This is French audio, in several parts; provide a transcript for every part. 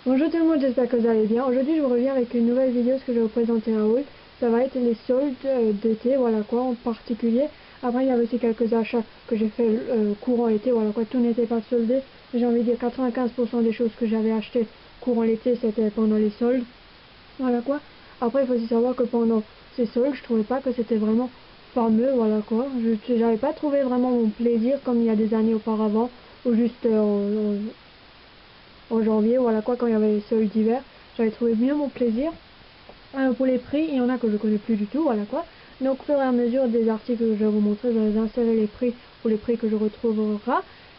Bonjour tout le monde, j'espère que vous allez bien. Aujourd'hui je vous reviens avec une nouvelle vidéo, ce que je vais vous présenter un haul. Ça va être les soldes d'été, voilà quoi, en particulier. Après il y avait aussi quelques achats que j'ai fait courant été, voilà quoi, tout n'était pas soldé. J'ai envie de dire 95% des choses que j'avais achetées courant l'été c'était pendant les soldes. Voilà quoi. Après il faut aussi savoir que pendant ces soldes, je trouvais pas que c'était vraiment fameux, voilà quoi. J'avais pas trouvé vraiment mon plaisir comme il y a des années auparavant, ou juste en janvier, voilà quoi, quand il y avait les soldes d'hiver, j'avais trouvé mieux mon plaisir. Pour les prix, il y en a que je connais plus du tout, voilà quoi. Donc au fur et à mesure des articles que je vais vous montrer, je vais insérer les prix pour les prix que je retrouverai.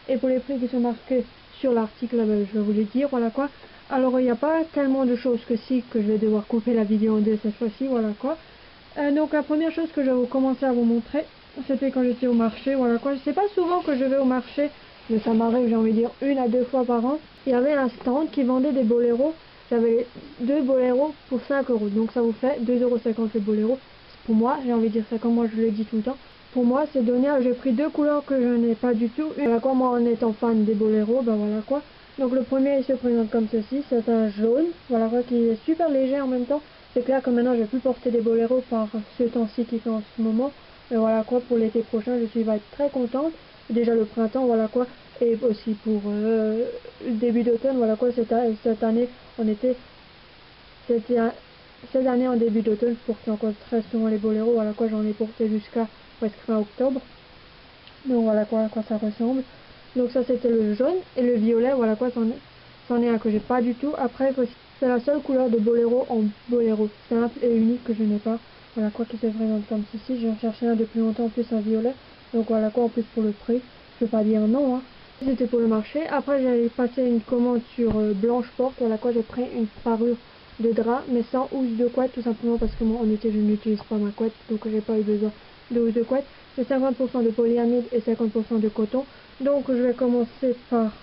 Et pour les prix qui sont marqués sur l'article, je vais vous les dire, voilà quoi. Alors il n'y a pas tellement de choses que je vais devoir couper la vidéo en deux cette fois-ci, voilà quoi. Donc la première chose que je vais commencer à vous montrer, c'était quand j'étais au marché, voilà quoi. C'est pas souvent que je vais au marché, mais ça m'arrive, j'ai envie de dire, 1 à 2 fois par an. Il y avait un stand qui vendait des boléros. J'avais 2 boléros pour 5 euros, donc ça vous fait 2,50 € le boléro. Pour moi, j'ai envie de dire ça comme moi je le dis tout le temps. Pour moi, c'est donné. J'ai pris 2 couleurs que je n'ai pas du tout. Voilà quoi, moi en étant fan des boléros, ben voilà quoi. Donc le premier, il se présente comme ceci. C'est un jaune, voilà quoi, qui est super léger en même temps. C'est clair que maintenant, je vais plus porter des boléros par ce temps-ci qui fait en ce moment. Et voilà quoi, pour l'été prochain, vais être très contente. Déjà le printemps, voilà quoi, et aussi pour le début d'automne, voilà quoi, cette année en été, cette année en début d'automne, je portais encore très souvent les boléros, voilà quoi, j'en ai porté jusqu'à presque fin octobre. Donc voilà quoi, à quoi ça ressemble. Donc ça c'était le jaune, et le violet, voilà quoi, c'en est un que j'ai pas du tout. Après, c'est la seule couleur de boléro en boléro simple et unique que je n'ai pas. Voilà quoi, qui se présente comme ceci. J'ai cherché un depuis longtemps, en plus un violet. Donc voilà quoi, en plus pour le prix, je vais pas dire non, hein. C'était pour le marché. Après j'ai passé une commande sur Blanche Porte, voilà quoi, j'ai pris une parure de drap, mais sans housse de couette, tout simplement parce que moi en été je n'utilise pas ma couette, donc j'ai pas eu besoin de housse de couette. C'est 50% de polyamide et 50% de coton. Donc je vais commencer par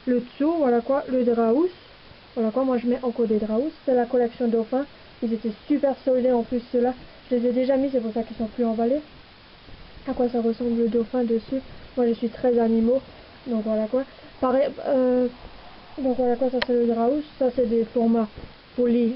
le dessous, voilà quoi, le drap housse. Voilà quoi, moi je mets encore des draps housses. C'est la collection Dauphin. Ils étaient super soldés en plus ceux-là. Je les ai déjà mis, c'est pour ça qu'ils sont plus emballés. À quoi ça ressemble le Dauphin dessus. Moi je suis très animaux. Donc voilà quoi. Pareil, donc voilà quoi, ça c'est le drap housse. Ça c'est des formats pour lit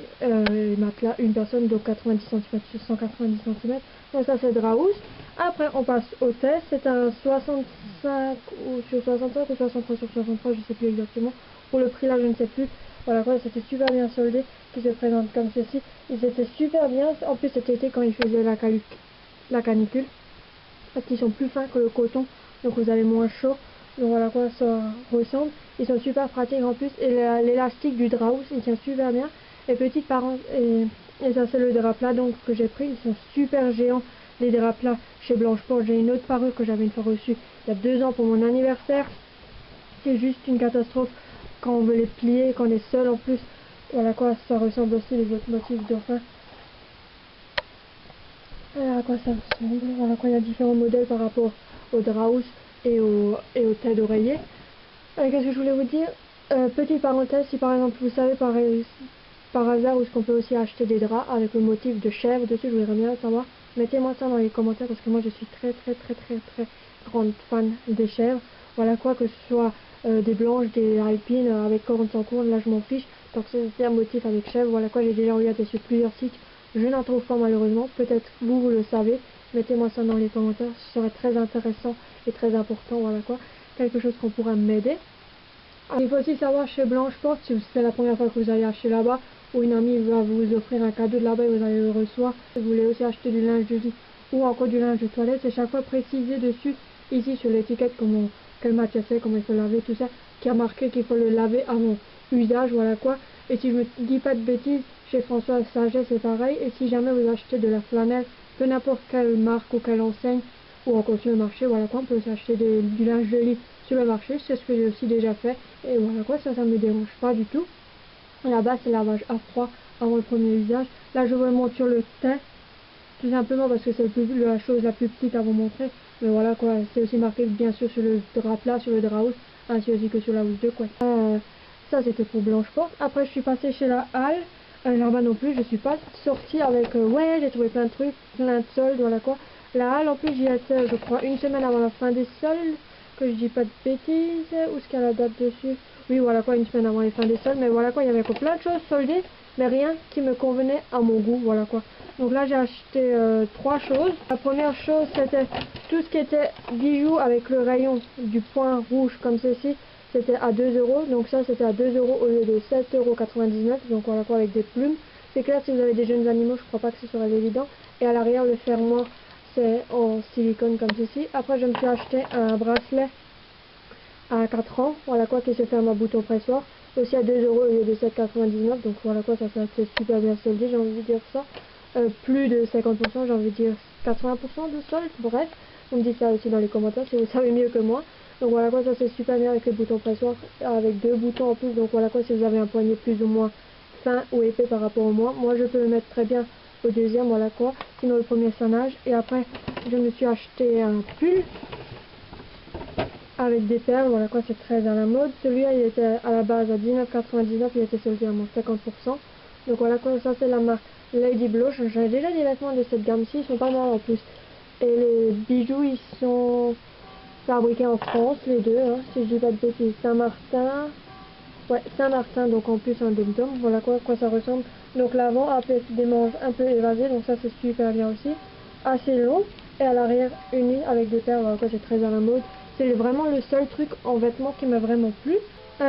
matelas, une personne de 90 cm sur 190 cm. Donc ça c'est le drap housse. Après on passe au test. C'est un 65 ou sur 65 ou 63 sur 63, je sais plus exactement. Pour le prix là je ne sais plus. Voilà quoi, c'était super bien soldé, qui se présente comme ceci. Ils étaient super bien. En plus cet été quand il faisait la canicule, parce qu'ils sont plus fins que le coton, donc vous avez moins chaud. Donc voilà quoi ça ressemble. Ils sont super pratiques en plus, et l'élastique du drap housse il tient super bien. Et petite parenthèse, et ça c'est le drap plat donc que j'ai pris. Ils sont super géants les draps plats chez Blanche Porte. J'ai une autre parure que j'avais une fois reçue il y a 2 ans pour mon anniversaire. C'est juste une catastrophe quand on veut les plier, quand on est seul en plus. Voilà quoi, ça ressemble aussi les autres motifs Dauphin. Voilà à quoi ça ressemble. Voilà quoi, il y a différents modèles par rapport au drap housse et au tête d'oreiller. Qu'est-ce que je voulais vous dire, petite parenthèse, si par exemple vous savez par hasard où est-ce qu'on peut aussi acheter des draps avec le motif de chèvre dessus, je voudrais bien savoir. Mettez-moi ça dans les commentaires parce que moi je suis très grande fan des chèvres. Voilà quoi, que ce soit des blanches, des alpines avec cornes sans cornes, là je m'en fiche. Donc c'est un motif avec chèvre, voilà quoi, j'ai déjà regardé sur plusieurs sites. Je n'en trouve pas malheureusement, peut-être vous le savez. Mettez-moi ça dans les commentaires, ce serait très intéressant et très important, voilà quoi. Quelque chose qu'on pourra m'aider. Il faut aussi savoir chez Blanche Porte, si c'est la première fois que vous allez acheter là-bas, ou une amie va vous offrir un cadeau de là-bas et vous allez le recevoir, si vous voulez aussi acheter du linge de lit ou encore du linge de toilette, c'est chaque fois précisé dessus, ici sur l'étiquette, quelle matière c'est, comment il faut laver, tout ça, qui a marqué qu'il faut le laver avant usage, voilà quoi. Et si je me dis pas de bêtises, chez François Saget c'est pareil, et si jamais vous achetez de la flanelle, peu n'importe quelle marque ou quelle enseigne, ou encore sur le marché, voilà quoi, on peut aussi acheter du linge de lit sur le marché, c'est ce que j'ai aussi déjà fait, et voilà quoi, ça me dérange pas du tout. Là-bas c'est lavage à froid avant le premier usage. Là je vous montre sur le teint, tout simplement parce que c'est la chose la plus petite à vous montrer, mais voilà quoi, c'est aussi marqué bien sûr sur le drap plat, sur le drap housse, ainsi aussi que sur la housse de couette. Ça c'était pour Blanche Porte. Après je suis passée chez la Halle. Là-bas non plus je suis pas sortie avec ouais, j'ai trouvé plein de trucs, plein de soldes, voilà quoi. La Halle en plus j'y étais je crois une semaine avant la fin des soldes. que je dis pas de bêtises. Où est-ce qu'il y a la date dessus? Oui, voilà quoi, une semaine avant les fins des soldes. Mais voilà quoi, il y avait encore plein de choses soldées, mais rien qui me convenait à mon goût. Voilà quoi. Donc là, j'ai acheté 3 choses. La première chose, c'était tout ce qui était bijoux avec le rayon du point rouge comme ceci. C'était à 2 euros. Donc ça, c'était à 2 euros au lieu de 7,99 €. Donc voilà quoi, avec des plumes. C'est clair, si vous avez des jeunes animaux, je crois pas que ce sera évident. Et à l'arrière, le fermoir, c'est en silicone comme ceci. Après, je me suis acheté un bracelet à 4 ans, voilà quoi, qui se ferme à bouton pressoir, aussi à 2 euros au lieu de 7,99 €. Donc voilà quoi, ça c'est super bien soldé, j'ai envie de dire ça. Plus de 50%, j'ai envie de dire 80% de solde, bref. Vous me dites ça aussi dans les commentaires si vous savez mieux que moi. Donc voilà quoi, ça c'est super bien avec les boutons pressoir, avec 2 boutons en plus. Donc voilà quoi, si vous avez un poignet plus ou moins fin ou épais par rapport au moi je peux le mettre très bien au deuxième, voilà quoi. Sinon le premier ça nage. Et après je me suis acheté un pull avec des perles, voilà quoi, c'est très à la mode. Celui-là il était à la base à 19,99 €, il était soldé à moins 50%. Donc voilà quoi, ça c'est la marque Lady Blush. J'ai déjà des vêtements de cette gamme-ci, ils sont pas mal en plus. Et les bijoux ils sont fabriqués en France, les deux, hein, si je dis pas de bêtises. Saint-Martin, ouais, Saint-Martin, donc en plus un dom-tom, voilà quoi, à quoi ça ressemble. Donc l'avant a des manches un peu évasées, donc ça c'est super bien aussi. Assez long, et à l'arrière uni avec des perles, voilà quoi, c'est très à la mode. C'est vraiment le seul truc en vêtements qui m'a vraiment plu.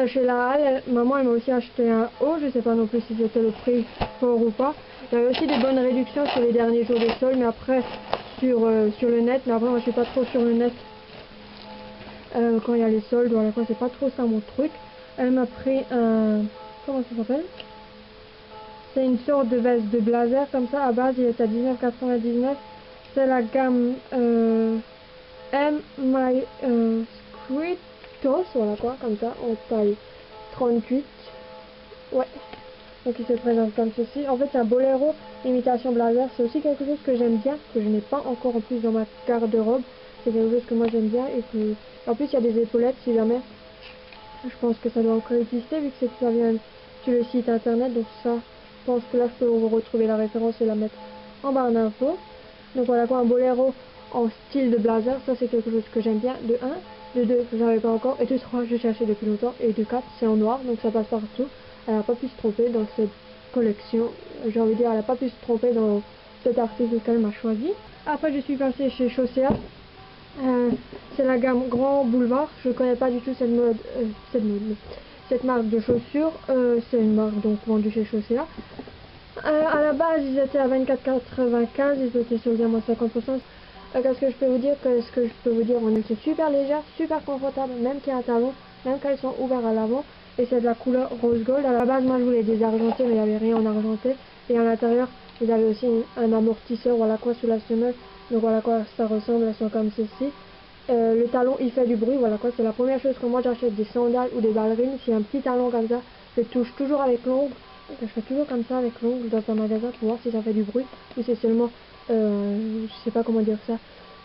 Chez la Halle, maman elle m'a aussi acheté un haut, je sais pas non plus si c'était le prix fort ou pas. Il y avait aussi des bonnes réductions sur les derniers jours des soldes, mais après sur le net, mais après moi je suis pas trop sur le net quand il y a les soldes, voilà quoi, c'est pas trop ça mon truc. Elle m'a pris un, comment ça s'appelle, c'est une sorte de veste de blazer comme ça, à base il est à 19,99 €. C'est la gamme M My Scriptos, voilà quoi, comme ça, en taille 38. Ouais, donc il se présente comme ceci. En fait c'est un boléro imitation blazer, c'est aussi quelque chose que j'aime bien, que je n'ai pas encore en plus dans ma garde-robe. C'est quelque chose que moi j'aime bien et que, en plus il y a des épaulettes si jamais. Je pense que ça doit encore exister vu que ça vient sur le site internet, donc ça, je pense que là je peux vous retrouver la référence et la mettre en barre d'infos. Donc voilà quoi, un boléro en style de blazer, ça c'est quelque chose que j'aime bien. De 1, de 2, je n'avais pas encore, et de 3, je cherchais depuis longtemps, et de 4, c'est en noir, donc ça passe partout. Elle n'a pas pu se tromper dans cette collection, j'ai envie de dire, elle n'a pas pu se tromper dans cet article qu'elle m'a choisi. Après je suis passée chez Chaussea. C'est la gamme Grand Boulevard. Je connais pas du tout cette marque de chaussures. C'est une marque donc vendue chez Chaussea. À la base, ils étaient à 24,95 €. Ils étaient soldés à moins 50%. Qu'est-ce que je peux vous dire? On était super légère, super confortable, même qu'il y a un talon, même quand ils sont ouverts à l'avant. Et c'est de la couleur rose gold. À la base, moi je voulais des argentés, mais il n'y avait rien en argenté. Et à l'intérieur, vous avez aussi un amortisseur, voilà quoi, sous la semelle. Donc voilà quoi, ça ressemble, elles sont comme ceci. Le talon il fait du bruit, voilà quoi, c'est la première chose que moi j'achète des sandales ou des ballerines. S'il y a un petit talon comme ça, je touche toujours avec l'ongle. Je fais toujours comme ça avec l'ongle dans un magasin pour voir si ça fait du bruit ou c'est seulement, je sais pas comment dire ça,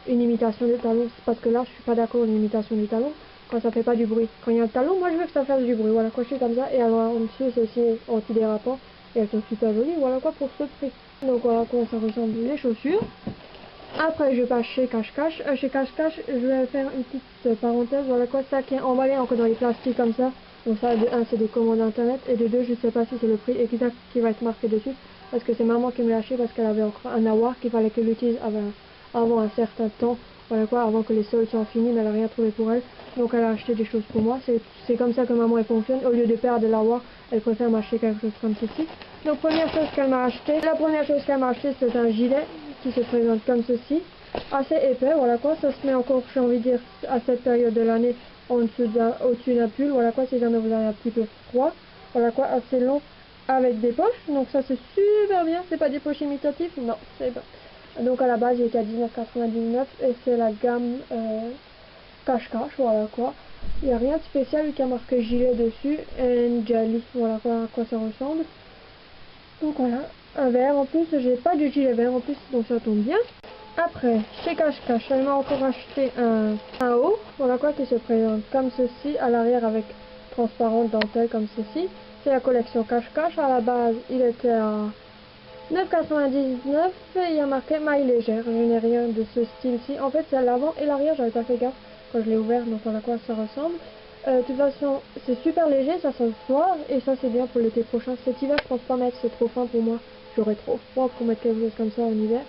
une imitation de talon. Parce que là je suis pas d'accord une imitation du talon quand ça fait pas du bruit. Quand il y a un talon, moi je veux que ça fasse du bruit, voilà quoi, je suis comme ça. Et alors en dessous c'est aussi antidérapant et elles sont super jolies, voilà quoi, pour ce prix. Donc voilà quoi, ça ressemble les chaussures. Après je passe chez Cache-Cache. Chez Cache-Cache, je vais faire une petite parenthèse, voilà quoi, ça qui est emballé encore dans les plastiques comme ça. Donc ça, de 1 c'est des commandes internet, et de 2 je sais pas si c'est le prix exact qui va être marqué dessus, parce que c'est maman qui me l'a acheté parce qu'elle avait encore un avoir qu'il fallait qu'elle utilise avant un certain temps, voilà quoi, avant que les soldes soient finis, mais elle n'a rien trouvé pour elle. Donc elle a acheté des choses pour moi, c'est comme ça que maman elle fonctionne. Au lieu de perdre de l'avoir, elle préfère m'acheter quelque chose comme ceci. Donc la première chose qu'elle m'a acheté, c'est un gilet qui se présente comme ceci, assez épais, voilà quoi, ça se met encore, j'ai envie de dire, à cette période de l'année, au-dessus d'un pull, voilà quoi, si jamais vous avez un petit peu froid, voilà quoi, assez long, avec des poches, donc ça c'est super bien. C'est pas des poches imitatives, non, c'est pas. Donc à la base il était à 19,99 € et c'est la gamme cache-cache, voilà quoi. Il n'y a rien de spécial vu qu'il y a marqué gilet dessus, and jelly, voilà quoi, à quoi ça ressemble. Donc voilà, un vert en plus, j'ai pas de gilet vert en plus, donc ça tombe bien. Après, chez Cache-Cache, elle m'a encore acheté un haut, voilà quoi, qui se présente comme ceci, à l'arrière avec transparente dentelle comme ceci. C'est la collection Cache-Cache, à la base il était à 9,99 € et il y a marqué maille légère. Je n'ai rien de ce style-ci, en fait c'est l'avant et l'arrière, j'avais pas fait gaffe. quand je l'ai ouvert, donc voilà à quoi ça ressemble. De toute façon, c'est super léger, ça se voit, et ça c'est bien pour l'été prochain. Cet hiver, je pense pas mettre, c'est trop fin pour moi. J'aurais trop froid pour mettre quelque chose comme ça en hiver.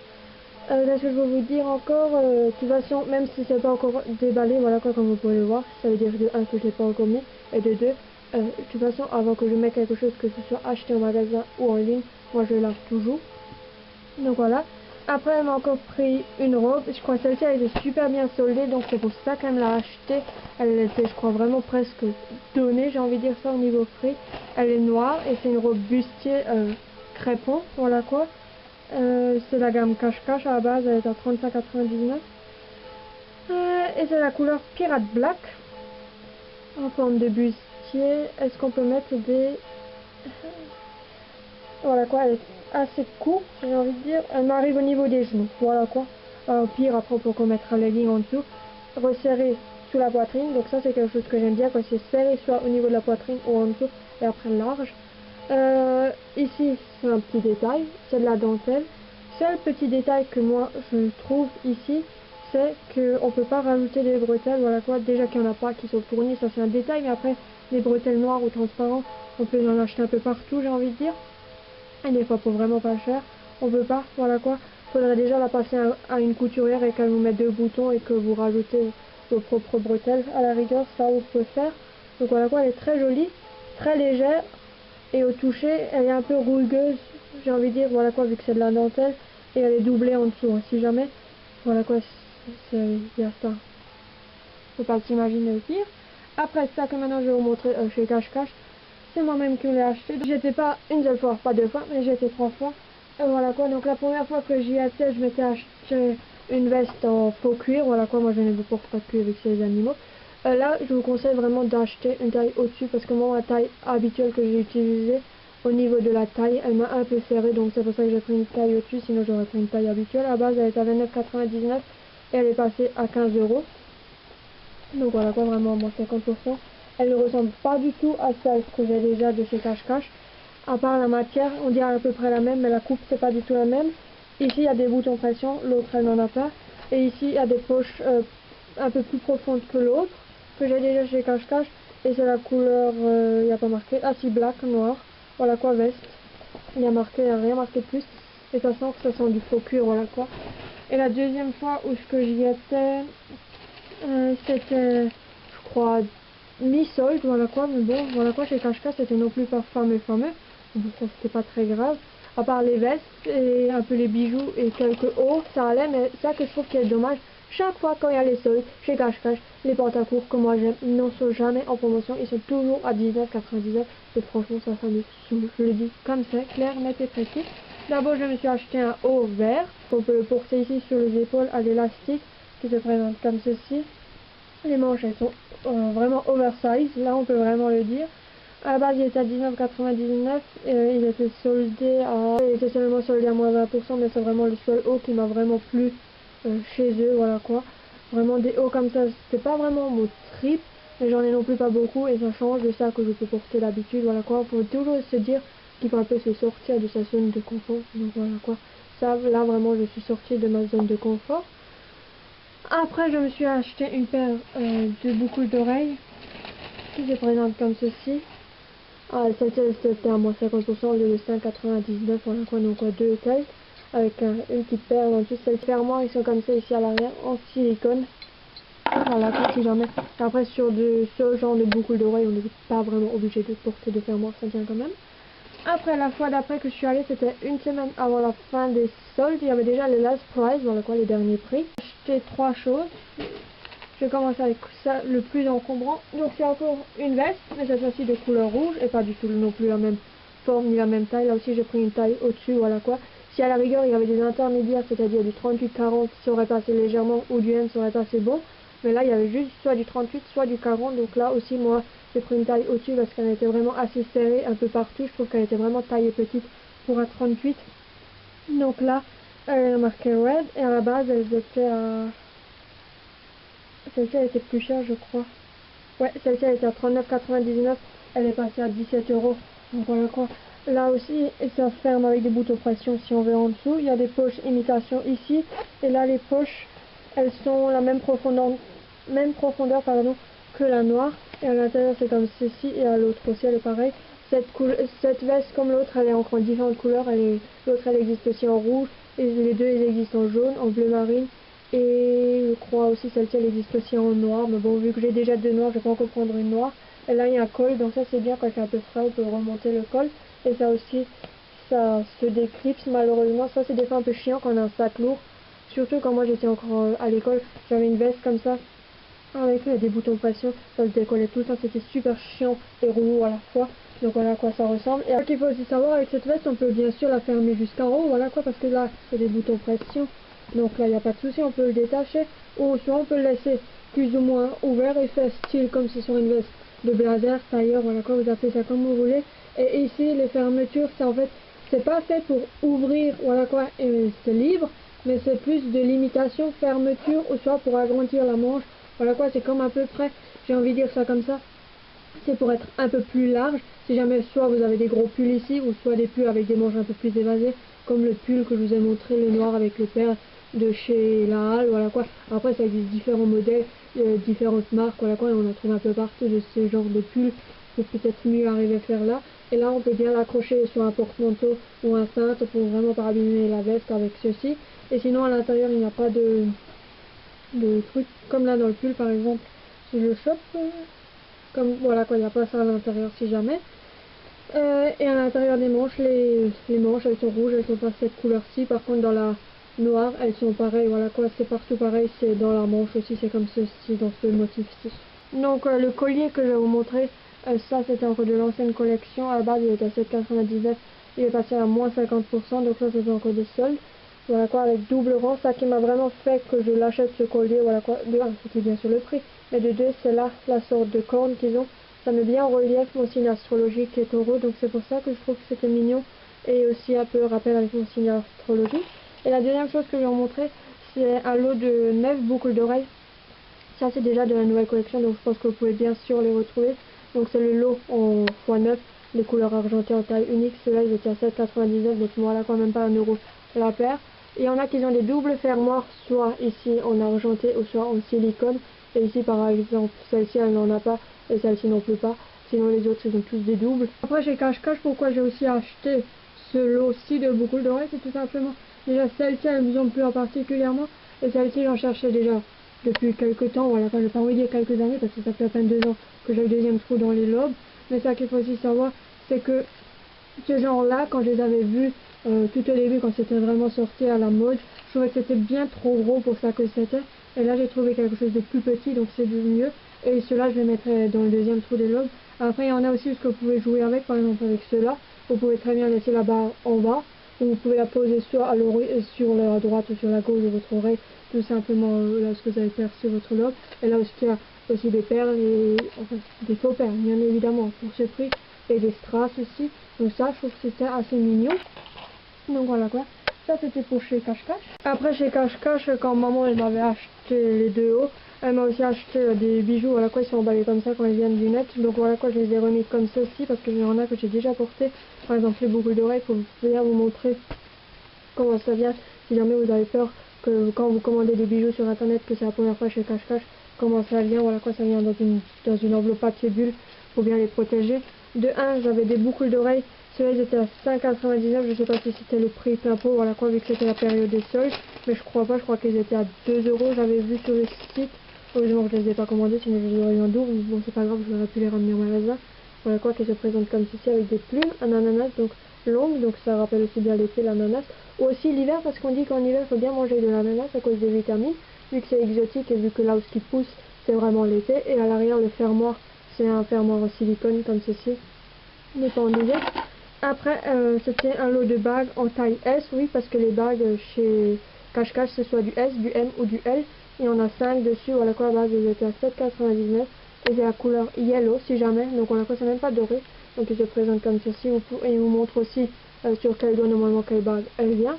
Qu'est-ce que je veux vous dire encore, de toute façon, même si c'est pas encore déballé, voilà quoi, comme vous pouvez le voir, ça veut dire de 1 que je l'ai pas encore mis, et de 2, de toute façon, avant que je mette quelque chose, que ce soit acheté en magasin ou en ligne, moi je lave toujours. Donc voilà. Après, elle m'a encore pris une robe. Je crois que celle-ci, elle était super bien soldée, donc c'est pour ça qu'elle me l'a achetée. Elle était, je crois, vraiment presque donnée, j'ai envie de dire ça au niveau prix. Elle est noire et c'est une robe bustier crépon, voilà quoi. C'est la gamme cache-cache à la base, elle est à 35,99. Et c'est la couleur Pirate Black en forme de bustier. Est-ce qu'on peut mettre des... Voilà quoi, elle est assez courte, j'ai envie de dire. Elle m'arrive au niveau des genoux, voilà quoi. Au pire, après, on peut mettre les lignes en dessous. Resserré sous la poitrine, donc ça c'est quelque chose que j'aime bien quand c'est serré, soit au niveau de la poitrine ou en dessous, et après large. Ici, c'est un petit détail, c'est de la dentelle. Seul petit détail que moi je trouve ici, c'est qu'on ne peut pas rajouter des bretelles, voilà quoi, déjà qu'il n'y en a pas qui sont fournies, ça c'est un détail, mais après, les bretelles noires ou transparentes, on peut en acheter un peu partout, j'ai envie de dire. Et des fois pour vraiment pas cher, on peut pas, voilà quoi. Faudrait déjà la passer à une couturière et qu'elle vous mette 2 boutons et que vous rajoutez vos propres bretelles à la rigueur, ça vous pouvez faire. Donc voilà quoi, elle est très jolie, très légère et au toucher elle est un peu rugueuse, j'ai envie de dire, voilà quoi, vu que c'est de la dentelle et elle est doublée en dessous, hein, si jamais, voilà quoi, il y a ça. Faut pas s'imaginer le pire. Après ça que maintenant je vais vous montrer chez Cache Cache. C'est moi-même qui l'ai acheté. J'étais pas une seule fois, pas 2 fois, mais j'ai été 3 fois. Et voilà quoi, donc la première fois que j'y étais, je m'étais acheté une veste en faux cuir. Voilà quoi, moi je ne porte pas de cuir avec ces animaux. Là, je vous conseille vraiment d'acheter une taille au-dessus parce que moi, la taille habituelle que j'ai utilisée, au niveau de la taille, elle m'a un peu serré. Donc c'est pour ça que j'ai pris une taille au-dessus, sinon j'aurais pris une taille habituelle. À la base, elle était à 29,99 et elle est passée à 15 €. Donc voilà quoi, vraiment moins 50%. Elle ne ressemble pas du tout à celle que j'ai déjà de chez Cache Cache. À part la matière, on dirait à peu près la même, mais la coupe c'est pas du tout la même. Ici il y a des boutons pression, l'autre elle n'en a pas. Et ici il y a des poches un peu plus profondes que l'autre, que j'ai déjà chez Cache Cache. Et c'est la couleur, il n'y a pas marqué, ah si, black, noir. Voilà quoi, veste. Il y a marqué, il n'y a rien marqué de plus. Et ça sent que ça sent du faux cuir, voilà quoi. Et la deuxième fois où j'y étais, c'était, je crois, mi-solde, voilà quoi, mais bon, voilà quoi, chez Cache Cache, c'était non plus pas fameux, donc ça c'était pas très grave, à part les vestes et un peu les bijoux et quelques hauts, ça allait, mais ça que je trouve qui est dommage, chaque fois quand il y a les soldes, chez Cache Cache, les pantacourts que moi j'aime, ils n'en sont jamais en promotion, ils sont toujours à 19,99, et franchement ça me saoule, je le dis comme c'est, clair, net et précis. D'abord je me suis acheté un haut vert, on peut le porter ici sur les épaules à l'élastique, qui se présente comme ceci. Les manches elles sont vraiment oversize, là on peut vraiment le dire. À la base il était à 19,99 et il était soldé à... Il était seulement soldé à moins 20%, mais c'est vraiment le seul haut qui m'a vraiment plu chez eux, voilà quoi. Vraiment des hauts comme ça, c'était pas vraiment mon trip, mais j'en ai non plus pas beaucoup et ça change de ça que je peux porter d'habitude, voilà quoi. Faut toujours se dire qu'il faut un peu se sortir de sa zone de confort, donc voilà quoi. Ça, là vraiment je suis sortie de ma zone de confort. Après, je me suis acheté une paire de boucles d'oreilles qui se présentent comme ceci. Ah, c'était à moins 50% au lieu de 5,99, voilà quoi, donc deux tailles avec une petite paire en dessous. Celles fermoirs, ils sont comme ça ici à l'arrière en silicone. Voilà, si jamais. Après, sur ce genre de boucles d'oreilles, on n'est pas vraiment obligé de porter de fermoirs, ça tient quand même. Après, la fois d'après que je suis allée, c'était une semaine avant la fin des soldes. Il y avait déjà les last price, voilà quoi, les derniers prix. J'ai acheté 3 choses. Je vais commencer avec ça, le plus encombrant. Donc c'est encore une veste, mais cette fois-ci de couleur rouge, et pas du tout non plus la même forme ni la même taille. Là aussi j'ai pris une taille au-dessus, voilà quoi. Si à la rigueur il y avait des intermédiaires, c'est-à-dire du 38-40, ça aurait passé légèrement, ou du M, ça aurait passé bon. Mais là il y avait juste soit du 38, soit du 40, donc là aussi moi j'ai pris une taille au-dessus parce qu'elle était vraiment assez serrée un peu partout. Je trouve qu'elle était vraiment taillée petite pour un 38. Donc là, elle est marquée red, et à la base elle était à... Celle-ci elle était plus chère je crois. Ouais, celle-ci elle était à 39,99, elle est passée à 17 €. Donc voilà quoi. Là aussi, ça ferme avec des boutons pression si on veut en dessous. Il y a des poches imitation ici. Et là les poches, elles sont la même profondeur même profondeur pardon, que la noire. Et à l'intérieur c'est comme ceci et à l'autre aussi elle est pareille. Cette veste comme l'autre elle est encore en différentes couleurs. L'autre elle existe aussi en rouge et les deux elles existent en jaune, en bleu marine. Et je crois aussi celle-ci elle existe aussi en noir. Mais bon vu que j'ai déjà deux noirs je vais pas encore prendre une noire. Et là il y a un col donc ça c'est bien quand c'est un peu frais on peut remonter le col. Et ça aussi ça se déclipse malheureusement. Ça c'est des fois un peu chiant quand on a un sac lourd. Surtout quand moi j'étais encore à l'école, j'avais une veste comme ça avec des boutons pression, ça se décollait tout le temps, c'était super chiant et relou à la fois. Donc voilà à quoi ça ressemble. Et ce qu'il faut aussi savoir avec cette veste, on peut bien sûr la fermer jusqu'en haut, voilà quoi, parce que là c'est des boutons pression. Donc là il n'y a pas de souci, on peut le détacher ou soit on peut le laisser plus ou moins ouvert et faire style comme c'est sur une veste de blazer, tailleur, voilà quoi, vous appelez ça comme vous voulez. Et ici les fermetures, c'est en fait c'est pas fait pour ouvrir, voilà quoi, et c'est libre, mais c'est plus de limitation, fermeture, ou soit pour agrandir la manche, voilà quoi, c'est comme à peu près, j'ai envie de dire ça comme ça, c'est pour être un peu plus large, si jamais soit vous avez des gros pulls ici, ou soit des pulls avec des manches un peu plus évasées, comme le pull que je vous ai montré, le noir avec le père de chez La Halle, voilà quoi. Après ça existe différents modèles, différentes marques, voilà quoi, et on en trouve un peu partout de ce genre de pull, c'est peut-être mieux arriver à faire là. Et là on peut bien l'accrocher sur un porte-manteau ou un cintre pour vraiment pas abîmer la veste avec ceci. Et sinon à l'intérieur il n'y a pas de trucs comme là dans le pull par exemple. Si je le chope, comme voilà quoi, il n'y a pas ça à l'intérieur si jamais. Et à l'intérieur des manches, les manches elles sont rouges, elles sont pas cette couleur-ci. Par contre dans la noire elles sont pareilles, voilà quoi, c'est partout pareil, c'est dans la manche aussi, c'est comme ceci, dans ce motif-ci. Donc le collier que je vais vous montrer, ça c'était encore de l'ancienne collection, à la base il était à 7,99, il est passé à moins 50%, donc ça c'était encore des soldes. Voilà quoi, avec double rang, ça qui m'a vraiment fait que je l'achète ce collier, voilà quoi, de un, c'était bien sûr le prix, mais de deux, c'est là la sorte de corne qu'ils ont, ça met bien en relief mon signe astrologique qui est taureau, donc c'est pour ça que je trouve que c'était mignon, et aussi un peu rappel avec mon signe astrologique. Et la deuxième chose que je vais vous montrer, c'est un lot de 9 boucles d'oreilles. Ça c'est déjà de la nouvelle collection, donc je pense que vous pouvez bien sûr les retrouver. Donc c'est le lot en x9, les couleurs argentées en taille unique. Ceux-là ils étaient à 7,99, donc voilà quand même pas 1 euro la paire. Et il y en a qui ont des doubles fermoirs, soit ici en argenté ou soit en silicone. Et ici par exemple, celle-ci elle n'en a pas et celle-ci non plus pas. Sinon les autres ils ont tous des doubles. Après chez Cache-Cache, pourquoi j'ai aussi acheté ce lot-ci de boucles d'oreilles, c'est tout simplement, déjà celle-ci elles me ont plu en particulièrement. Et celle-ci j'en cherchais déjà depuis quelques temps, voilà, enfin je vais pas envie de dire quelques années parce que ça fait à peine 2 ans que j'ai le deuxième trou dans les lobes, mais ça qu'il faut aussi savoir, c'est que ce genre-là, quand je les avais vus tout au début, quand c'était vraiment sorti à la mode, je trouvais que c'était bien trop gros pour ça que c'était, et là j'ai trouvé quelque chose de plus petit, donc c'est du mieux, et ceux-là je les mettrai dans le deuxième trou des lobes. Après il y en a aussi ce que vous pouvez jouer avec, par exemple avec ceux-là, vous pouvez très bien laisser la barre en bas, ou vous pouvez la poser soit à sur la droite ou sur la gauche de votre oreille, tout simplement là ce que vous allez faire sur votre lobe. Et là aussi il y a aussi des perles, et enfin des faux perles bien évidemment pour ce prix, et des strass aussi. Donc ça je trouve que c'était assez mignon. Donc voilà quoi, ça c'était pour chez Cache-Cache. Après chez Cache-Cache, quand maman elle m'avait acheté les deux hauts, elle m'a aussi acheté des bijoux, voilà quoi, ils sont emballés comme ça quand ils viennent du net. Donc voilà quoi, je les ai remis comme ceci parce qu'il y en a que j'ai déjà porté. Par exemple les boucles d'oreilles, pour bien vous montrer comment ça vient, si jamais vous avez peur que quand vous commandez des bijoux sur internet que c'est la première fois chez Cache-Cache, comment ça vient, voilà quoi, ça vient dans une enveloppe papier bulle pour bien les protéger. De 1 j'avais des boucles d'oreilles, ceux-là ils étaient à 5,99, je sais pas si c'était le prix plein pot, voilà quoi, vu que c'était la période des soldes, mais je crois pas, je crois qu'ils étaient à 2 euros, j'avais vu sur le site. Heureusement que je les ai pas commandés, sinon je les aurais eu en double, bon c'est pas grave, j'aurais pu les ramener au magasin. Voilà quoi, qui se présente comme ceci avec des plumes, un ananas donc longue, donc ça rappelle aussi bien l'été l'ananas, ou aussi l'hiver parce qu'on dit qu'en hiver il faut bien manger de l'ananas à cause des vitamines, vu que c'est exotique et vu que là où ce qui pousse c'est vraiment l'été. Et à l'arrière le fermoir c'est un fermoir en silicone comme ceci, n'est pas en hiver. Après c'était un lot de bagues en taille S, oui parce que les bagues chez Cache-Cache c'est soit du S, du M ou du L, il y en a 5 dessus, voilà quoi, à base ils étaient à 7,99 et c'est la couleur yellow si jamais, donc voilà quoi, c'est même pas doré, donc il se présente comme ceci, et il vous montre aussi sur quel doigt normalement quelle bague elle vient.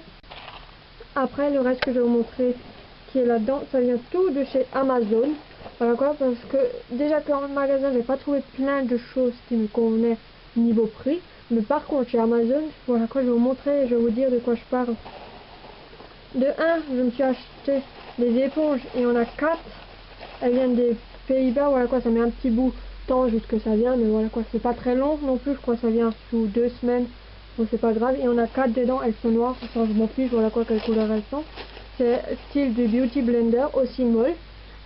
Après le reste que je vais vous montrer qui est là-dedans, ça vient tout de chez Amazon, voilà quoi, parce que déjà que dans le magasin j'ai pas trouvé plein de choses qui me convenaient niveau prix, mais par contre chez Amazon, voilà quoi, je vais vous montrer, je vais vous dire de quoi je parle. De 1, je me suis acheté des éponges, et on a 4, Elles viennent des Pays-Bas, voilà quoi, ça met un petit bout de temps jusque ça vient, mais voilà quoi, c'est pas très long non plus, je crois que ça vient sous 2 semaines, bon c'est pas grave. Et on a 4 dedans, elles sont noires, ça je m'en fiche, voilà quoi, quelle couleur elles sont. C'est style du Beauty Blender, aussi molle,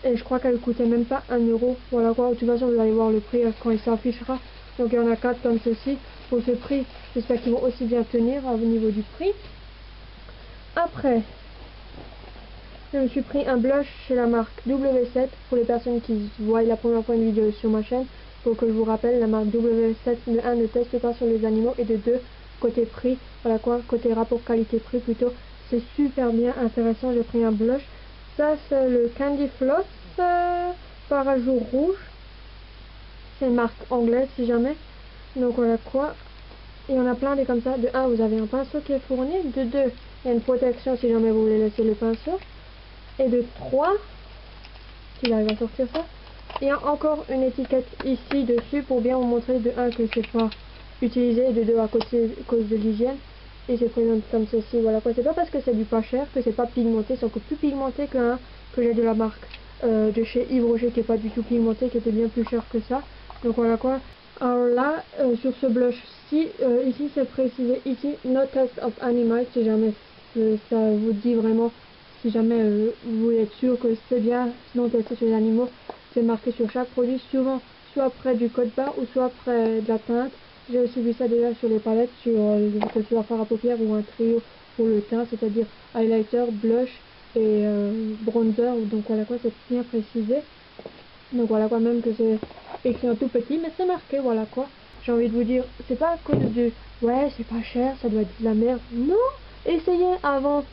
et je crois qu'elle coûtait même pas 1 €, voilà quoi. De toute façon vous allez voir le prix quand il s'affichera. Donc il y en a 4 comme ceci, pour ce prix, j'espère qu'ils vont aussi bien tenir au niveau du prix. Après, je me suis pris un blush chez la marque W7 pour les personnes qui voient la première fois une vidéo sur ma chaîne. Pour que je vous rappelle, la marque W7, de 1 ne teste pas sur les animaux, et de 2 côté prix, voilà quoi, côté rapport qualité-prix plutôt, c'est super bien intéressant. J'ai pris un blush, ça c'est le Candy Floss par un jour rouge, c'est une marque anglaise si jamais. Donc voilà quoi, et on a plein des comme ça. De 1, vous avez un pinceau qui est fourni, de 2, il y a une protection si jamais vous voulez laisser le pinceau, et de 3, s'il arrive à sortir ça, il y a encore une étiquette ici dessus pour bien vous montrer de 1 que c'est pas utilisé, et de 2 à cause de l'hygiène, et c'est présente comme ceci, voilà quoi. C'est pas parce que c'est du pas cher que c'est pas pigmenté, c'est encore plus pigmenté qu'un que j'ai de la marque de chez Yves Rocher qui est pas du tout pigmenté, qui était bien plus cher que ça. Donc voilà quoi. Alors là, sur ce blush-ci, ici c'est précisé, ici no test of animal, si jamais ça vous dit vraiment, si jamais vous êtes sûr que c'est bien non testé sur les animaux, c'est marqué sur chaque produit, souvent soit près du code barre ou soit près de la teinte. J'ai aussi vu ça déjà sur les palettes, sur que ce soit fard à paupières ou un trio pour le teint, c'est-à-dire highlighter, blush et bronzer. Donc voilà quoi, c'est bien précisé. Donc voilà quoi, même que c'est écrit en tout petit, mais c'est marqué, voilà quoi. J'ai envie de vous dire, c'est pas à cause de ouais c'est pas cher, ça doit être de la merde. Non, essayez avant,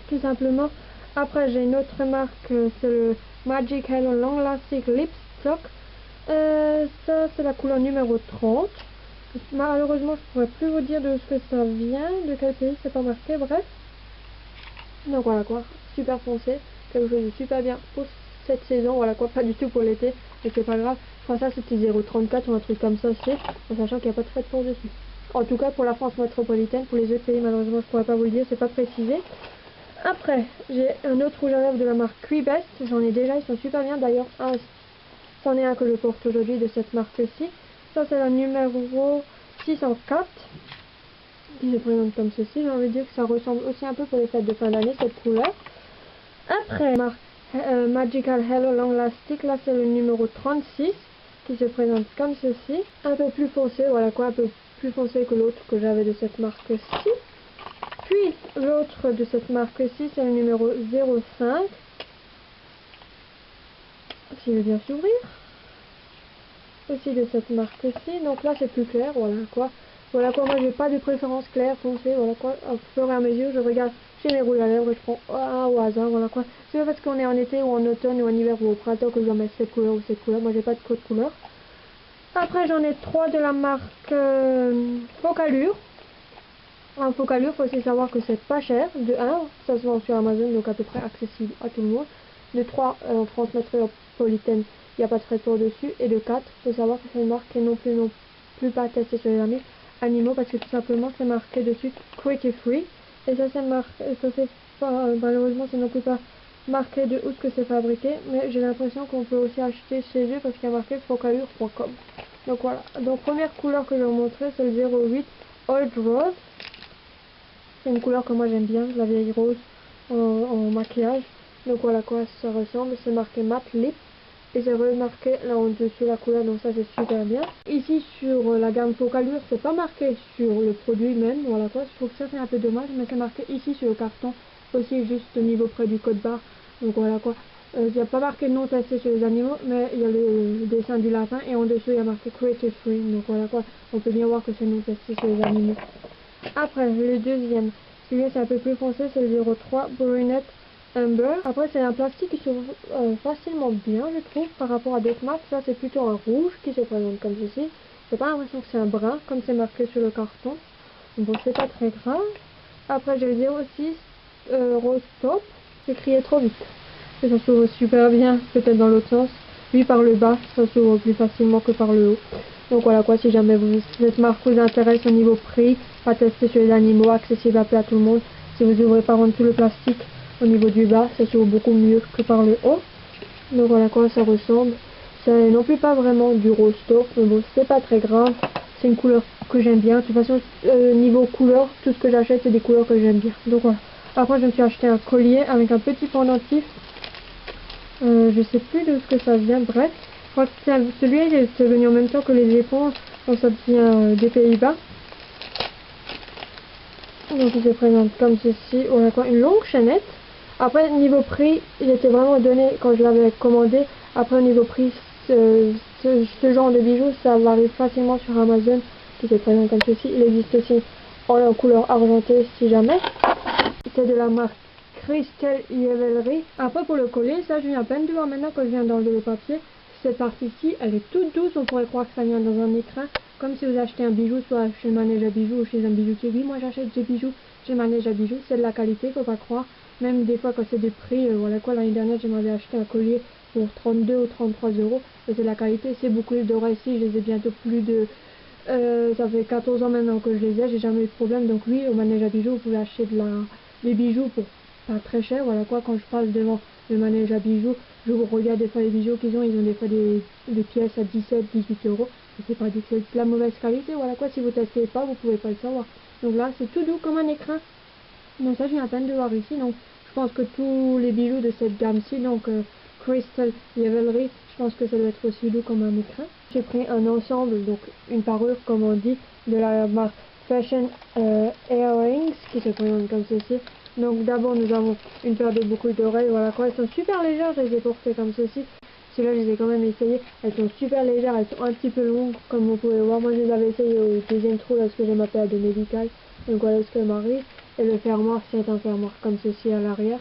tout simplement. Après j'ai une autre marque, c'est le Magic Hello Long Lasting Lipstick. Ça c'est la couleur numéro 30. Malheureusement je pourrais plus vous dire de ce que ça vient, de quel pays, c'est pas marqué, bref. Donc voilà quoi, super foncé, quelque chose de super bien pour cette saison, voilà quoi, pas du tout pour l'été, mais c'est pas grave. Enfin ça c'était 0,34 ou un truc comme ça aussi, en sachant qu'il n'y a pas de frais de port dessus. En tout cas pour la France métropolitaine, pour les autres pays malheureusement je pourrais pas vous le dire, c'est pas précisé. Après j'ai un autre rouge à lèvres de la marque Quibest, j'en ai déjà, ils sont super bien d'ailleurs, c'en est un que je porte aujourd'hui de cette marque-ci. Ça c'est la numéro 604. Qui se présente comme ceci, j'ai envie de dire que ça ressemble aussi un peu pour les fêtes de fin d'année, cette couleur. Après, Magical Hello Long Lasting, là c'est le numéro 36, qui se présente comme ceci, un peu plus foncé, voilà quoi, un peu plus foncé que l'autre que j'avais de cette marque-ci. Puis, l'autre de cette marque-ci, c'est le numéro 05, s'il veut bien s'ouvrir, aussi de cette marque-ci, donc là c'est plus clair, voilà quoi. Voilà quoi, moi j'ai pas de préférence claire, foncée, voilà quoi, au fur et à mesure je regarde chez mes rouges à lèvres et je prends un au hasard, voilà quoi. C'est pas parce qu'on est en été ou en automne ou en hiver ou au printemps que je dois mettre cette couleur ou cette couleur, moi j'ai pas de code couleur. Après j'en ai 3 de la marque Focalure. En Focalure, faut aussi savoir que c'est pas cher, de 1, ça se vend sur Amazon, donc à peu près accessible à tout le monde. De 3, en France métropolitaine, il n'y a pas de frais de port dessus. Et de 4, il faut savoir que c'est une marque qui est non plus pas testée sur les animaux, parce que tout simplement c'est marqué dessus cruelty free, et ça c'est marqué, ça c'est pas, malheureusement c'est non plus pas marqué de où ce que c'est fabriqué, mais j'ai l'impression qu'on peut aussi acheter chez eux parce qu'il y a marqué focalure.com. Donc voilà, donc première couleur que je vais vous montrer, c'est le 08 Old Rose. C'est une couleur que moi j'aime bien, la vieille rose en maquillage. Donc voilà quoi ça ressemble, c'est marqué matte lip. Et c'est remarqué là en dessous la couleur, donc ça c'est super bien. Ici sur la gamme Focalure, c'est pas marqué sur le produit même, voilà quoi. Je trouve que ça c'est un peu dommage, mais c'est marqué ici sur le carton, aussi juste au niveau près du code barre. Donc voilà quoi. Il n'y a pas marqué non testé sur les animaux, mais il y a le dessin du lapin et en dessous il y a marqué cruelty free. Donc voilà quoi, on peut bien voir que c'est non testé sur les animaux. Après le deuxième, celui-là c'est un peu plus foncé, c'est le 03 Brunette Amber. Après c'est un plastique qui s'ouvre facilement bien je trouve par rapport à d'autres marques. Ça c'est plutôt un rouge qui se présente comme ceci. J'ai pas l'impression que c'est un brun comme c'est marqué sur le carton. Bon c'est pas très grave. Après j'ai le 06 Rose Top. J'ai crié trop vite. Et ça s'ouvre super bien, peut-être dans l'autre sens. Lui par le bas, ça s'ouvre plus facilement que par le haut. Donc voilà quoi, si jamais cette marque vous intéresse au niveau prix, pas testé sur les animaux, accessible à tout le monde. Si vous ouvrez par en dessous le plastique au niveau du bas, ça s'ouvre beaucoup mieux que par le haut. Donc voilà à quoi ça ressemble. C'est non plus pas vraiment du rose taupe, mais bon, c'est pas très grave. C'est une couleur que j'aime bien. De toute façon, niveau couleur, tout ce que j'achète, c'est des couleurs que j'aime bien. Donc voilà. Après, je me suis acheté un collier avec un petit pendentif. Je sais plus de ce que ça vient. Bref, je crois que celui-là, il est venu en même temps que les éponges. Donc ça vient des Pays-Bas. Donc il se présente comme ceci. Voilà quoi, une longue chaînette. Après, niveau prix, il était vraiment donné quand je l'avais commandé. Après, au niveau prix, ce genre de bijoux, ça varie facilement sur Amazon, qui se présente comme ceci. Il existe aussi en couleur argentée, si jamais. C'est de la marque Crystal Jewelry. Après, pour le collier, ça, je viens à peine de voir maintenant que je viens d'enlever le papier. Cette partie-ci, elle est toute douce. On pourrait croire que ça vient dans un écrin. Comme si vous achetez un bijou, soit chez le manège à bijoux ou chez un bijoutier. Oui, moi, j'achète des bijoux chez le manège à bijoux. C'est de la qualité, faut pas croire. Même des fois quand c'est des prix, voilà quoi, l'année dernière je m'avais acheté un collier pour 32 ou 33 euros, et c'est de la qualité, c'est beaucoup d'oreilles ici, je les ai bientôt plus de, ça fait 14 ans maintenant que je les ai, j'ai jamais eu de problème, donc oui, au manège à bijoux, vous pouvez acheter des bijoux pour pas très cher, voilà quoi, quand je passe devant le manège à bijoux, je regarde des fois les bijoux qu'ils ont, ils ont des fois des pièces à 17, 18 euros, et c'est pas dit que c'est de la mauvaise qualité, voilà quoi, si vous testez pas, vous pouvez pas le savoir. Donc là, c'est tout doux comme un écrin. Donc ça, je viens à peine de voir ici. Donc je pense que tous les bijoux de cette gamme-ci, donc Crystal Jewelry, je pense que ça doit être aussi doux comme un écrin. J'ai pris un ensemble, donc une parure comme on dit, de la marque Fashion Earrings, qui se présente comme ceci. Donc d'abord nous avons une paire de boucles d'oreilles, voilà quoi, elles sont super légères, je les ai portées comme ceci. Celles-là, je les ai quand même essayées, elles sont super légères, elles sont un petit peu longues, comme vous pouvez voir. Moi, je les avais essayées au deuxième trou lorsque j'ai ma paire de médical. Donc voilà ce qu'elle m'arrive. Et le fermoir, c'est un fermoir comme ceci à l'arrière.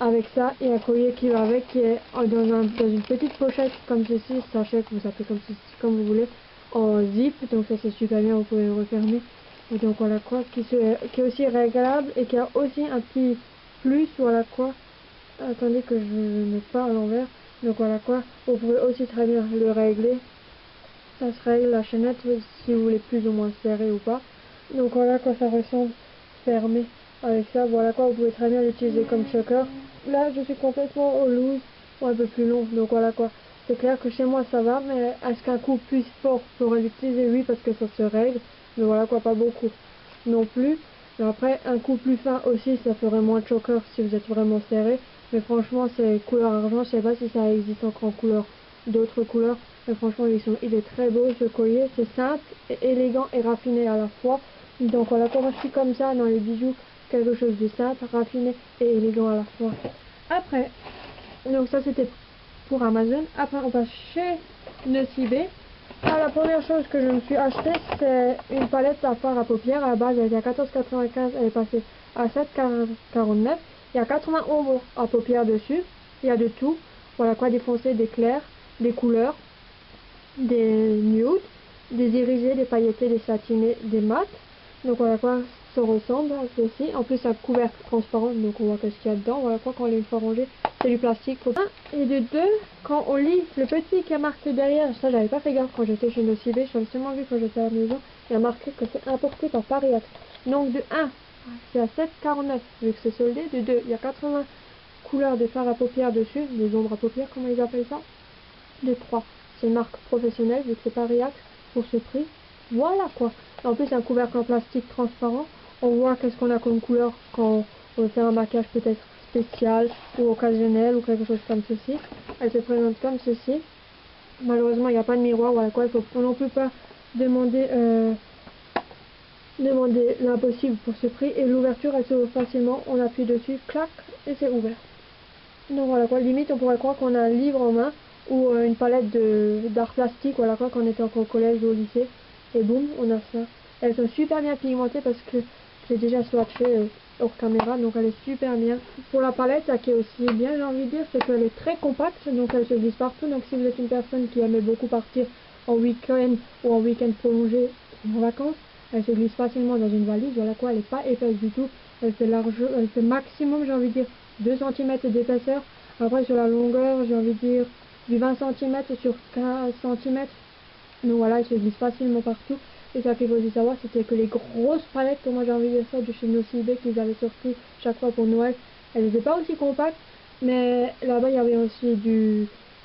Avec ça, et un collier qui va avec, qui est dans une petite pochette comme ceci, sachet que vous appelez comme ceci, comme vous voulez, en zip. Donc ça, c'est super bien, vous pouvez le refermer. Et donc voilà quoi, qui est aussi réglable et qui a aussi un petit plus, voilà quoi. Attendez que je ne mette pas à l'envers. Donc voilà quoi, vous pouvez aussi très bien le régler. Ça se règle la chaînette si vous voulez plus ou moins serré ou pas. Donc voilà quoi ça ressemble fermé avec ça. Voilà quoi, vous pouvez très bien l'utiliser comme choker. Là je suis complètement au loose ou un peu plus long. Donc voilà quoi. C'est clair que chez moi ça va, mais est-ce qu'un coup plus fort pour l'utiliser? Oui, parce que ça se règle. Mais voilà quoi, pas beaucoup non plus. Mais après, un coup plus fin aussi, ça ferait moins de choker si vous êtes vraiment serré. Mais franchement, c'est couleur argent. Je sais pas si ça existe encore en couleur, d'autres couleurs. Mais franchement, il est très beau ce collier. C'est simple, et élégant et raffiné à la fois. Donc voilà, quand je suis comme ça dans les bijoux, quelque chose de simple, raffiné et élégant à la fois. Après, donc ça c'était pour Amazon. Après, on passe chez Nocibé. Ah, la première chose que je me suis acheté, c'est une palette à fard à paupières. À la base, elle était à 14,95, elle est passée à 7,49. Il y a 80 ombres à paupières dessus. Il y a de tout. Voilà quoi, des foncés, des clairs, des couleurs, des nudes, des irisés, des pailletés, des satinés, des mats. Donc voilà quoi, ça ressemble à ceci. En plus, un couvercle transparent, donc on voit qu'est-ce qu'il y a dedans. Voilà quoi, quand on est une fois rangé, c'est du plastique. Et de deux, quand on lit le petit qui a marqué derrière, ça j'avais pas fait gaffe quand j'étais chez Nocibé, j'avais seulement vu quand j'étais à la maison, il y a marqué que c'est importé par Paris Act. Donc de 1, c'est à 7,49 vu que c'est soldé. De 2, il y a 80 couleurs de fard à paupières dessus, des ombres à paupières, comment ils appellent ça. De 3, c'est une marque professionnelle vu que c'est Paris Act pour ce prix. Voilà quoi. Et en plus, un couvercle en plastique transparent. On voit qu'est-ce qu'on a comme couleur quand on veut faire un maquillage peut-être spécial ou occasionnel ou quelque chose comme ceci. Elle se présente comme ceci. Malheureusement, il n'y a pas de miroir. Voilà quoi. Il ne faut non plus pas demander l'impossible pour ce prix. Et l'ouverture, elle s'ouvre facilement. On appuie dessus, clac, et c'est ouvert. Donc voilà quoi. Limite, on pourrait croire qu'on a un livre en main ou une palette d'art plastique, voilà quoi, quand on était encore au collège ou au lycée. Et boum, on a ça. Elles sont super bien pigmentées parce que j'ai déjà swatché hors caméra, donc elle est super bien. Pour la palette, qui est aussi bien, j'ai envie de dire, c'est qu'elle est très compacte, donc elle se glisse partout. Donc si vous êtes une personne qui aimait beaucoup partir en week-end ou en week-end prolongé en vacances, elle se glisse facilement dans une valise. Voilà quoi, elle n'est pas épaisse du tout. Elle fait large, elle fait maximum, j'ai envie de dire, 2 cm d'épaisseur. Après sur la longueur, j'ai envie de dire du 20 cm sur 15 cm. Donc voilà, elle se glisse facilement partout. Et ça qu'il faut aussi savoir, c'était que les grosses palettes, que moi j'ai envie de ça, de chez Nocibé qu'ils avaient sorti chaque fois pour Noël, elles n'étaient pas aussi compactes. Mais là-bas, il y avait aussi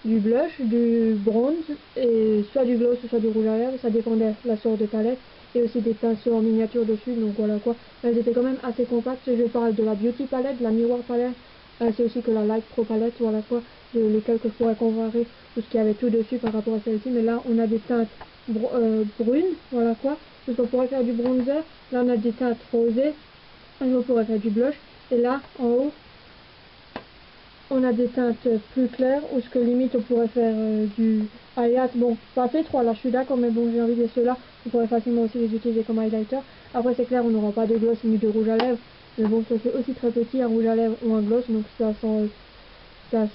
du blush, du bronze, et soit du gloss, soit du rouge à lèvres, ça dépendait de la sorte de palette, et aussi des pinceaux en miniature dessus, donc voilà quoi. Elles étaient quand même assez compactes. Je parle de la Beauty palette, de la Miroir palette, ainsi aussi que la Light Pro palette, voilà quoi, lesquelles que je pourrais comparer tout ce qu'il y avait tout dessus par rapport à celle-ci. Mais là, on a des teintes brunes, voilà quoi, donc on pourrait faire du bronzer. Là, on a des teintes rosées, on pourrait faire du blush, et là, en haut, on a des teintes plus claires, ou ce que limite on pourrait faire du highlight. Bon, pas fait 3 là, je suis d'accord, mais bon, j'ai envie de ceux-là, on pourrait facilement aussi les utiliser comme highlighter. Après, c'est clair, on n'aura pas de gloss ni de rouge à lèvres, mais bon, ça fait aussi très petit, un rouge à lèvres ou un gloss, donc ça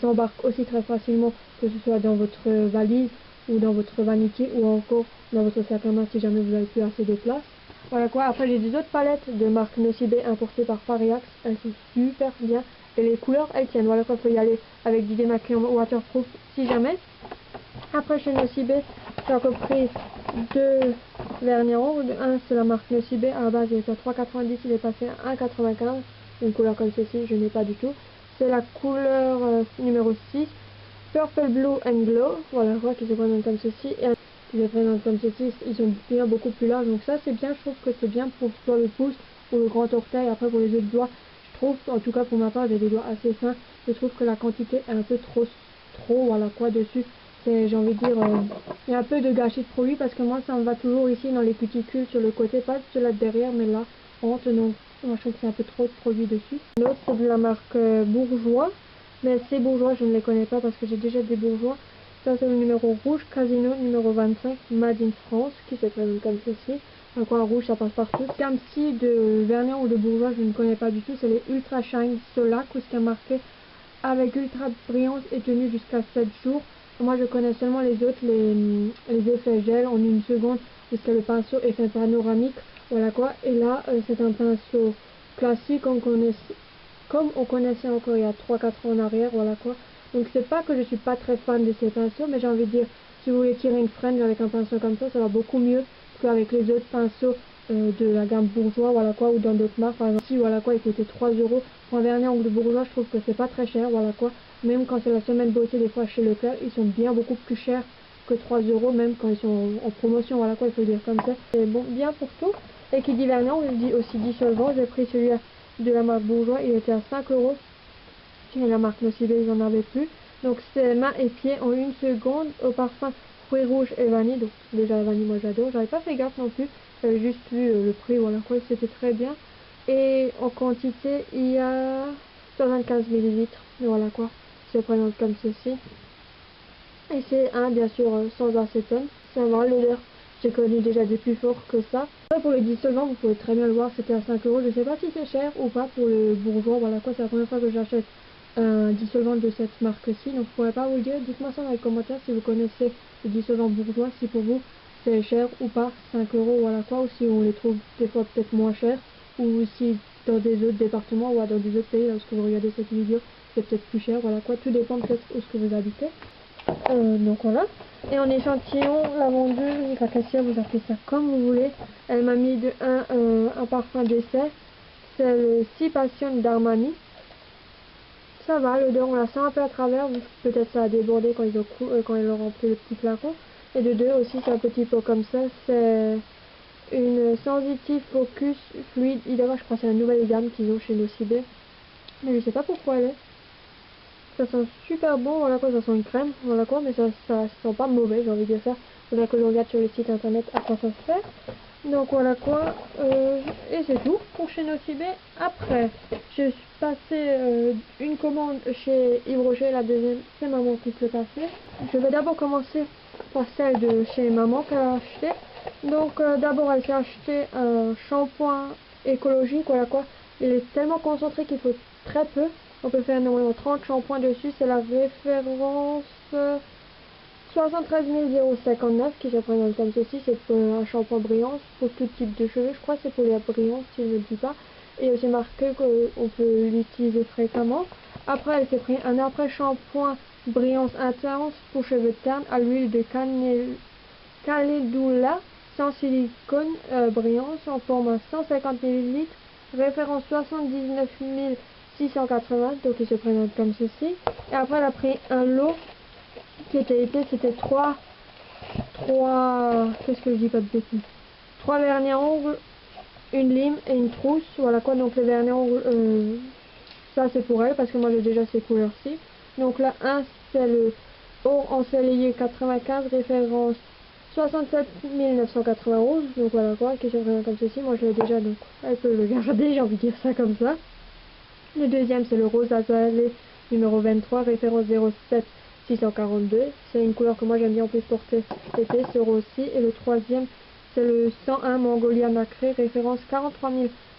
s'embarque aussi très facilement, que ce soit dans votre valise, ou dans votre vanité, ou encore dans votre sac à main si jamais vous n'avez plus assez de place. Voilà quoi. Après, j'ai des autres palettes de marque Nocibé importées par Pariax. Elles sont super bien. Et les couleurs, elles tiennent. Voilà quoi, il faut y aller avec du démaquillant waterproof si jamais. Après, chez Nocibé, j'ai encore pris deux vernis en rouge. Un, c'est la marque Nocibé. À la base, il était à 3,90. Il est passé à 1,95. Une couleur comme ceci, je n'ai pas du tout. C'est la couleur numéro 6. Purple Blue and Glow. Voilà quoi, qui se présente comme ceci. Et qui se présentent comme ceci, ils sont bien beaucoup plus larges, donc ça c'est bien. Je trouve que c'est bien pour soit le pouce ou le grand orteil. Après pour les autres doigts, je trouve, en tout cas pour ma part, j'ai des doigts assez fins, je trouve que la quantité est un peu trop voilà quoi dessus. J'ai envie de dire, il y a un peu de gâchis de produit, parce que moi ça me va toujours ici dans les cuticules sur le côté, pas sur là derrière, mais là entre, donc moi je trouve que c'est un peu trop de produit dessus. L'autre c'est de la marque Bourjois, mais ces Bourjois je ne les connais pas parce que j'ai déjà des Bourjois. Ça c'est le numéro rouge, Casino numéro 25, Made in France, qui se présente comme ceci. Un coin rouge, ça passe partout. Gamme-ci de Vernier ou de Bourjois, je ne connais pas du tout. C'est les Ultra Shine Solac, où c'est marqué avec ultra brillance et tenue jusqu'à 7 jours. Moi je connais seulement les autres, les effets gel en une seconde, puisque le pinceau est fait panoramique. Voilà quoi. Et là, c'est un pinceau classique comme on connaissait encore il y a 3-4 ans en arrière. Voilà quoi. Donc c'est pas que je suis pas très fan de ces pinceaux, mais j'ai envie de dire, si vous voulez tirer une fringue avec un pinceau comme ça va beaucoup mieux qu'avec les autres pinceaux de la gamme Bourjois, voilà quoi, ou dans d'autres marques. Par exemple, ici, voilà quoi, il coûtait 3 euros. Pour un vernis ongle Bourjois, je trouve que c'est pas très cher, voilà quoi. Même quand c'est la semaine beauté, des fois chez Leclerc, ils sont bien beaucoup plus chers que 3 euros, même quand ils sont en promotion, voilà quoi, il faut le dire comme ça. C'est bon, bien pour tout. Et qui dit vernis ongle, dit aussi dissolvant. J'ai pris celui de la marque Bourjois, il était à 5 euros. Chez la marque Nocibé, ils en avaient plus. Donc c'est main et pied en une seconde au parfum fruits rouges et vanille. Donc déjà la vanille, moi j'adore. J'avais pas fait gaffe non plus. J'avais juste vu le prix, voilà quoi, c'était très bien. Et en quantité, il y a 125 millilitres. Voilà quoi, se présente comme ceci. Et c'est un, bien sûr, sans acétone. Ça va, l'odeur, j'ai connu déjà des plus forts que ça. Après, pour le dissolvant, vous pouvez très bien le voir, c'était à 5 euros. Je sais pas si c'est cher ou pas pour le Bourjois. Voilà quoi, c'est la première fois que j'achète un dissolvant de cette marque-ci. Donc, je pourrais pas vous le dire. Dites-moi ça dans les commentaires si vous connaissez le dissolvant Bourjois, si pour vous c'est cher ou pas. 5 euros, voilà quoi. Ou si on les trouve des fois peut-être moins chers. Ou si dans des autres départements ou dans des autres pays, lorsque vous regardez cette vidéo, c'est peut-être plus cher. Voilà quoi. Tout dépend peut-être où ce que vous habitez. Donc voilà. Et en échantillon, la vendeuse, Cassia, vous appelez ça comme vous voulez. Elle m'a mis un parfum d'essai. C'est le Si Passion d'Armani. Ça va, l'odeur on la sent un peu à travers. Peut-être ça a débordé quand ils ont rempli le petit flacon. Et de deux aussi, c'est un petit pot comme ça. C'est une Sensitive Focus Fluide Hydra. Je crois que c'est la nouvelle gamme qu'ils ont chez Nocibé. Mais je sais pas pourquoi elle est. Ça sent super bon, voilà quoi, ça sent une crème, voilà quoi, mais ça sent pas mauvais, j'ai envie de dire ça. Faudrait que je regarde sur le site internet à quoi ça se fait. Donc voilà quoi, et c'est tout pour chez Nocibé. Après, je suis passé une commande chez Yves Rocher, la deuxième, c'est maman qui se l'est passée. Je vais d'abord commencer par celle de chez maman qu'elle a acheté. Donc d'abord elle s'est acheté un shampoing écologique, voilà quoi. Il est tellement concentré qu'il faut très peu. On peut faire normalement 30 shampoings dessus. C'est la référence 73 059 qui se présente comme ceci. C'est pour un shampoing brillant pour tout type de cheveux. Je crois que c'est pour les brillants si je ne me dis pas. Et c'est marqué qu'on peut l'utiliser fréquemment. Après, elle s'est pris un après shampoing brillance intense pour cheveux ternes à l'huile de Calendula sans silicone brillance en format 150 ml. Référence 79 680, donc il se présente comme ceci. Et après elle a pris un lot qui était été, c'était qu'est-ce que je dis pas de bêtises, 3 vernis à ongles, une lime et une trousse, voilà quoi. Donc les vernis à ongles, ça c'est pour elle parce que moi j'ai déjà ces couleurs-ci. Donc là, un c'est le Or Ensoleillé 95, référence 67 991, donc voilà quoi, qui se présente comme ceci. Moi je l'ai déjà, donc elle peut le garder, j'ai envie de dire ça comme ça. Le deuxième c'est le Rose Azalée numéro 23, référence 07 642. C'est une couleur que moi j'aime bien en plus porter l'été, ce rose-ci. Et le troisième c'est le 101 Mongolia Nacré, référence 43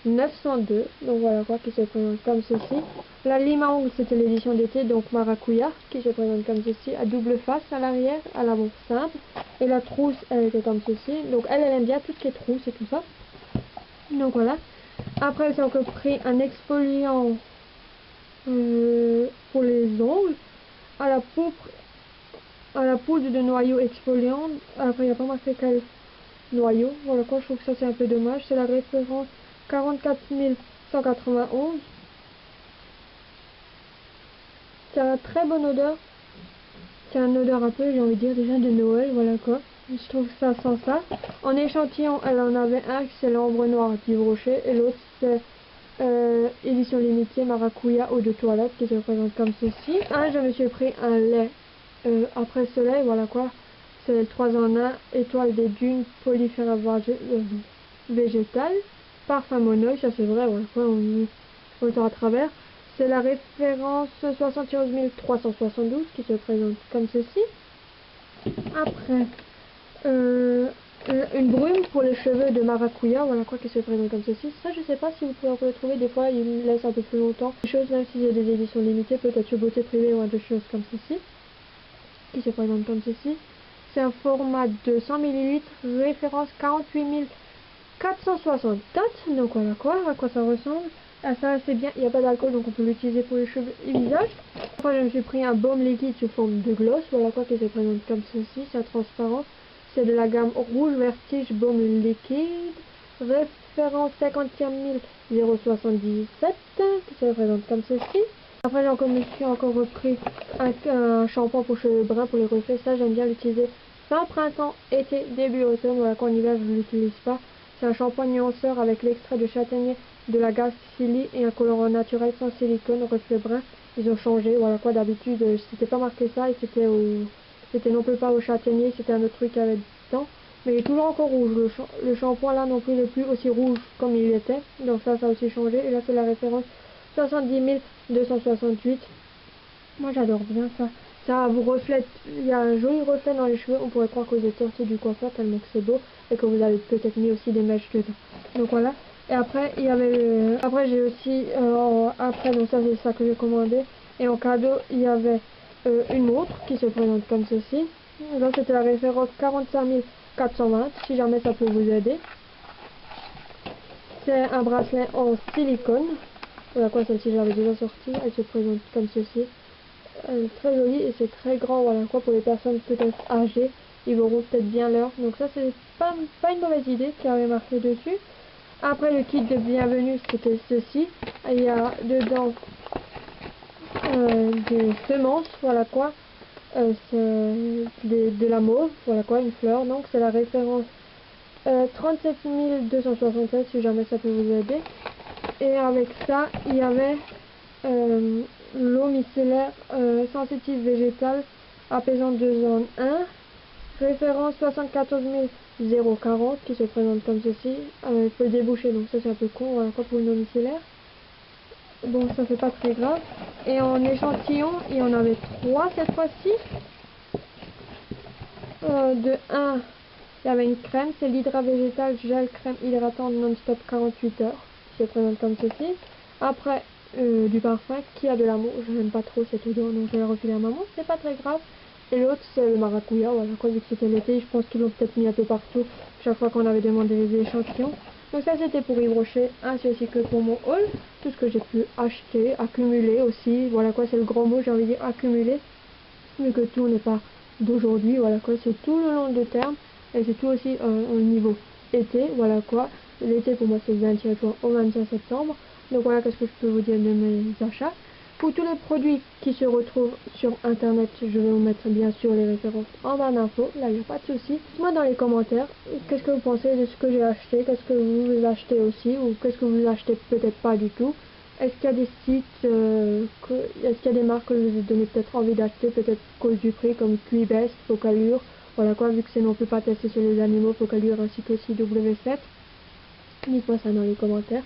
902. Donc voilà quoi, qui se présente comme ceci. La lime à ongles c'était l'édition d'été, donc Maracuya, qui se présente comme ceci, à double face à l'arrière, à l'avant simple. Et la trousse elle était comme ceci. Donc elle aime bien tout ce qui est trousse et tout ça. Donc voilà. Après j'ai encore pris un exfoliant pour les ongles à la poudre de noyau exfoliant. Après il n'y a pas marqué quel noyau, voilà quoi, je trouve que ça c'est un peu dommage. C'est la référence 44 191. C'est une très bonne odeur, c'est une odeur un peu, j'ai envie de dire déjà de Noël, voilà quoi. Je trouve que ça sent ça. En échantillon, elle en avait un qui c'est l'ambre noir à Yves Rocher et l'autre c'est édition limitée Maracuya eau de toilette, qui se présente comme ceci. Je me suis pris un lait après soleil, voilà quoi. C'est le 3 en 1, étoile des dunes, polyphère végétal, parfum monoï, ça c'est vrai, voilà quoi, on le à travers. C'est la référence 71 372 qui se présente comme ceci. Après, une brume pour les cheveux de Maracuya, voilà quoi, qui se présente comme ceci. Ça je sais pas si vous pouvez encore le trouver, des fois il me laisse un peu plus longtemps. Des choses, même s'il y a des éditions limitées, peut-être sur Beauté Privée ou des choses comme ceci, qui se présente comme ceci. C'est un format de 100 ml, référence 48 464. Donc voilà quoi, à quoi ça ressemble. Ah, ça c'est bien, il n'y a pas d'alcool, donc on peut l'utiliser pour les cheveux et le visage. Après je me suis pris un baume liquide sous forme de gloss, voilà quoi, qui se présente comme ceci, c'est transparent. C'est de la gamme Rouge Vertige Baume Liquide, référence 51 077, qui se présente comme ceci. Après je me suis encore repris un shampoing pour cheveux bruns pour les reflets. Ça j'aime bien l'utiliser fin printemps, été, début automne. Voilà, qu'en hiver je ne l'utilise pas. C'est un shampoing nuanceur avec l'extrait de châtaignier de la gaze Silly et un colorant naturel sans silicone, reflet brun. Ils ont changé, voilà quoi, d'habitude c'était pas marqué ça et c'était non plus pas au châtaignier, c'était un autre truc avec dedans. Mais il est toujours encore rouge, le shampoing là non plus n'est plus aussi rouge comme il était. Donc ça a aussi changé. Et là c'est la référence 70 268. Moi j'adore bien ça. Ça vous reflète, il y a un joli reflet dans les cheveux. On pourrait croire que vous êtes sorti du coiffeur tellement que c'est beau et que vous avez peut-être mis aussi des mèches dedans. Donc voilà. Et après il y avait après j'ai aussi après, donc ça c'est ça que j'ai commandé. Et en cadeau il y avait une montre qui se présente comme ceci. Là c'était la référence 45 420, si jamais ça peut vous aider. C'est un bracelet en silicone. Voilà quoi, celle-ci j'avais déjà sorti. Elle se présente comme ceci. Elle est très jolie et c'est très grand. Voilà quoi, pour les personnes peut-être âgées, ils verront peut-être bien l'heure. Donc ça c'est pas une mauvaise idée qui avait marqué dessus. Après le kit de bienvenue c'était ceci. Il y a dedans des semences. Voilà quoi. C'est de la mauve. Voilà quoi, une fleur. Donc c'est la référence 37 267, si jamais ça peut vous aider. Et avec ça il y avait l'eau micellaire sensitive végétale apaisante 2 en 1, référence 74 040, qui se présente comme ceci. Il faut le déboucher, donc ça c'est un peu con, voilà quoi, pour une eau micellaire. Bon, ça fait pas très grave. Et en échantillon il y en avait 3 cette fois-ci. De 1, il y avait une crème, c'est l'hydra végétal gel crème hydratante non-stop 48 heures, qui se présente comme ceci. Après du parfum qui a de l'amour, je n'aime pas trop cette odeur, donc je vais la refiler à maman, c'est pas très grave. Et l'autre c'est le maracuya, voilà quoi, vu que c'était l'été, je pense qu'ils l'ont peut-être mis un peu partout chaque fois qu'on avait demandé les échantillons. Donc ça c'était pour Yves Rocher, ainsi aussi que pour mon haul, tout ce que j'ai pu acheter, accumuler aussi, voilà quoi, c'est le grand mot, j'ai envie de dire accumuler, vu que tout n'est pas d'aujourd'hui, voilà quoi, c'est tout le long de terme, et c'est tout aussi au niveau été, voilà quoi. L'été pour moi c'est le 21 juin au 25 septembre. Donc voilà, qu'est-ce que je peux vous dire de mes achats. Pour tous les produits qui se retrouvent sur internet, je vais vous mettre bien sûr les références en barre d'infos, là il n'y a pas de souci. Dites-moi dans les commentaires, qu'est-ce que vous pensez de ce que j'ai acheté, qu'est-ce que vous achetez aussi, ou qu'est-ce que vous achetez peut-être pas du tout. Est-ce qu'il y a des sites, est-ce qu'il y a des marques que je vous ai donné peut-être envie d'acheter, peut-être à cause du prix, comme Cubest, Focalure, voilà quoi, vu que c'est non plus pas testé sur les animaux, Focalure ainsi qu'aussi W7. Dites-moi ça dans les commentaires.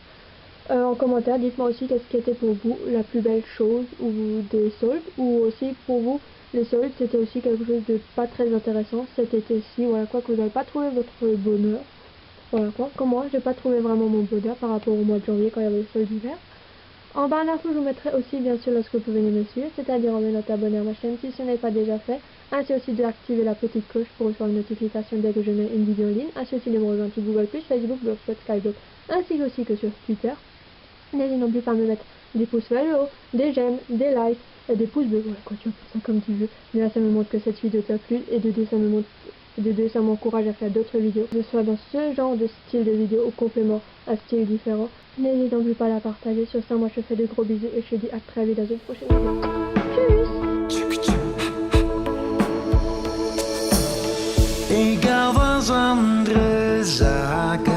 En commentaire, dites-moi aussi qu'est-ce qui était pour vous la plus belle chose ou des soldes, ou aussi pour vous les soldes c'était aussi quelque chose de pas très intéressant cet été-ci, voilà quoi, que vous n'avez pas trouvé votre bonheur, voilà quoi, comme moi j'ai pas trouvé vraiment mon bonheur par rapport au mois de janvier quand il y avait les soldes d'hiver. En barre d'infos, je vous mettrai aussi bien sûr lorsque vous pouvez me suivre, c'est-à-dire en venant t'abonner à ma chaîne si ce n'est pas déjà fait, ainsi aussi d'activer la petite cloche pour recevoir une notification dès que je mets une vidéo en ligne, ainsi aussi de me rejoindre sur Google+, Facebook, Blogspot, Skyblog, ainsi aussi que sur Twitter. N'hésite non plus pas à me mettre des pouces vers le haut, des j'aime, des likes et des pouces bleus. Voilà quoi, tu appelles ça comme tu veux. Mais là, ça me montre que cette vidéo t'a plu et de deux, ça m'encourage à faire d'autres vidéos, que ce soit dans ce genre de style de vidéo ou complément à style différent. N'hésite donc plus pas à la partager. Sur ça, moi je te fais de gros bisous et je te dis à très vite dans une prochaine vidéo. Tschüss! Ik hou van zandere zaken.